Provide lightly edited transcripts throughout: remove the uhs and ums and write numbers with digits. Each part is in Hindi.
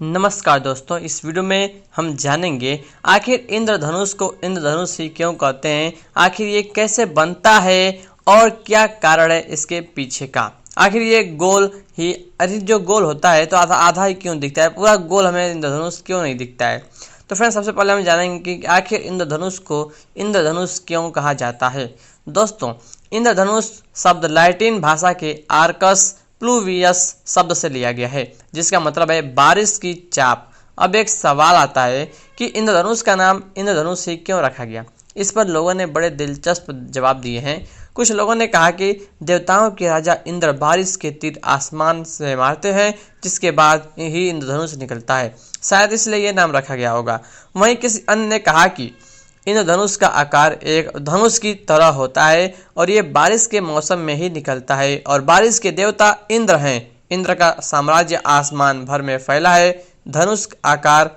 नमस्कार दोस्तों, इस वीडियो में हम जानेंगे आखिर इंद्रधनुष को इंद्रधनुष ही क्यों कहते हैं, आखिर ये कैसे बनता है और क्या कारण है इसके पीछे का। आखिर ये गोल ही जो गोल होता है तो आधा आधा ही क्यों दिखता है, पूरा गोल हमें इंद्रधनुष क्यों नहीं दिखता है। तो फ्रेंड्स, सबसे पहले हम जानेंगे कि आखिर इंद्रधनुष को इंद्रधनुष क्यों कहा जाता है। दोस्तों, इंद्रधनुष शब्द लैटिन भाषा के आर्कस प्लूवियस शब्द से लिया गया है, जिसका मतलब है बारिश की चाप। अब एक सवाल आता है कि इंद्रधनुष का नाम इंद्रधनुष ही क्यों रखा गया। इस पर लोगों ने बड़े दिलचस्प जवाब दिए हैं। कुछ लोगों ने कहा कि देवताओं के राजा इंद्र बारिश के तीर आसमान से मारते हैं, जिसके बाद ही इंद्रधनुष निकलता है, शायद इसलिए यह नाम रखा गया होगा। वहीं किसी अन्य ने कहा कि इंद्रधनुष का आकार एक धनुष की तरह होता है और ये बारिश के मौसम में ही निकलता है और बारिश के देवता इंद्र हैं। इंद्र का साम्राज्य आसमान भर में फैला है। धनुष आकार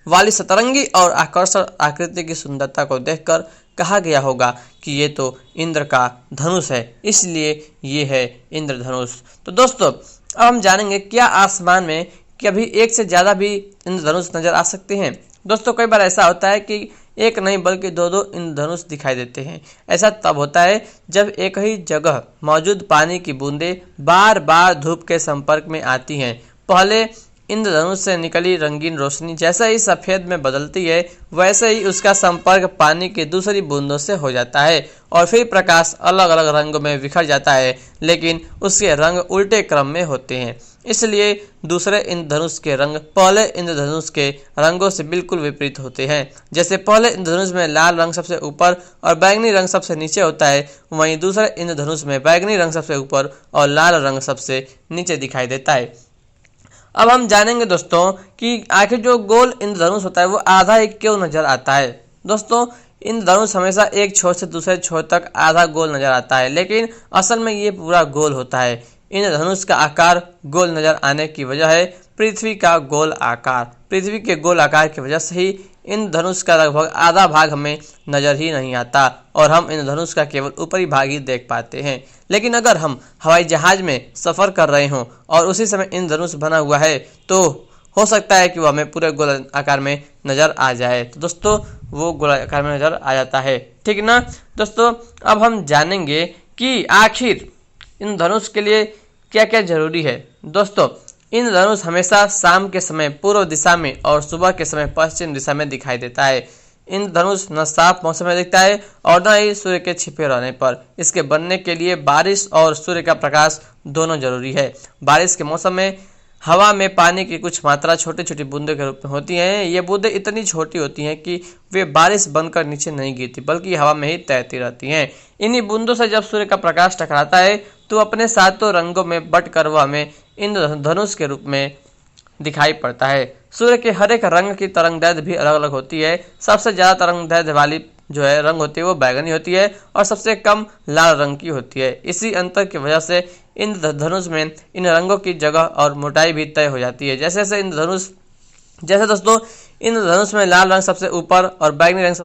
वाली सतरंगी और आकर्षक आकृति की सुंदरता को देखकर कहा गया होगा कि ये तो इंद्र का धनुष है, इसलिए ये है इंद्रधनुष। तो दोस्तों, अब हम जानेंगे क्या आसमान में कभी एक से ज़्यादा भी इंद्रधनुष नजर आ सकते हैं। दोस्तों, कई बार ऐसा होता है कि एक नहीं बल्कि दो दो इंद्रधनुष दिखाई देते हैं। ऐसा तब होता है जब एक ही जगह मौजूद पानी की बूंदें बार बार धूप के संपर्क में आती हैं। पहले इंद्रधनुष से निकली रंगीन रोशनी जैसे ही सफ़ेद में बदलती है, वैसे ही उसका संपर्क पानी की दूसरी बूंदों से हो जाता है और फिर प्रकाश अलग अलग रंगों में बिखर जाता है, लेकिन उसके रंग उल्टे क्रम में होते हैं। इसलिए दूसरे इंद्रधनुष के रंग पहले इंद्रधनुष के रंगों से बिल्कुल विपरीत होते हैं। जैसे पहले इंद्रधनुष में लाल रंग सबसे ऊपर और बैंगनी रंग सबसे नीचे होता है, वहीं दूसरे इंद्रधनुष में बैंगनी रंग सबसे ऊपर और लाल रंग सबसे नीचे दिखाई देता है। अब हम जानेंगे दोस्तों कि आखिर जो गोल इंद्रधनुष होता है वो आधा ही क्यों नजर आता है। दोस्तों, इंद्रधनुष हमेशा एक छोर से दूसरे छोर तक आधा गोल नजर आता है, लेकिन असल में ये पूरा गोल होता है। इंद्रधनुष का आकार गोल नजर आने की वजह है पृथ्वी का गोल आकार। पृथ्वी के गोल आकार की वजह से ही इंद्रधनुष का लगभग आधा भाग हमें नजर ही नहीं आता और हम इंद्रधनुष का केवल ऊपरी भाग ही देख पाते हैं। लेकिन अगर हम हवाई जहाज में सफर कर रहे हों और उसी समय इंद्रधनुष बना हुआ है तो हो सकता है कि वो हमें पूरे गोल आकार में नजर आ जाए। तो दोस्तों, वो गोल आकार में नजर आ जाता है, ठीक ना। दोस्तों, अब हम जानेंगे कि आखिर इंद्रधनुष के लिए क्या क्या जरूरी है। दोस्तों, इंद्रधनुष हमेशा शाम के समय पूर्व दिशा में और सुबह के समय पश्चिम दिशा में दिखाई देता है। इंद्रधनुष न साफ मौसम में दिखता है और न ही सूर्य के छिपे रहने पर। इसके बनने के लिए बारिश और सूर्य का प्रकाश दोनों जरूरी है। बारिश के मौसम में हवा में पानी की कुछ मात्रा छोटी छोटी बूंदों के रूप में होती हैं। ये बूंदें इतनी छोटी होती हैं कि वे बारिश बनकर नीचे नहीं गिरती बल्कि हवा में ही तैरती रहती हैं। इन्हीं बूंदों से जब सूर्य का प्रकाश टकराता है तो अपने सातों रंगों में बंटकर वह हमें इंद्रधनुष के रूप में दिखाई पड़ता है। सूर्य के हर एक रंग की तरंगदैर्घ्य भी अलग अलग होती है। सबसे ज्यादा तरंगदैर्घ्य वाली जो है रंग होती है वो बैगनी होती है और सबसे कम लाल रंग की होती है। इसी अंतर की वजह से इंद्रधनुष में इन रंगों की जगह और मोटाई भी तय हो जाती है। जैसे दोस्तों, इंद्रधनुष में लाल रंग सबसे ऊपर और बैगनी रंग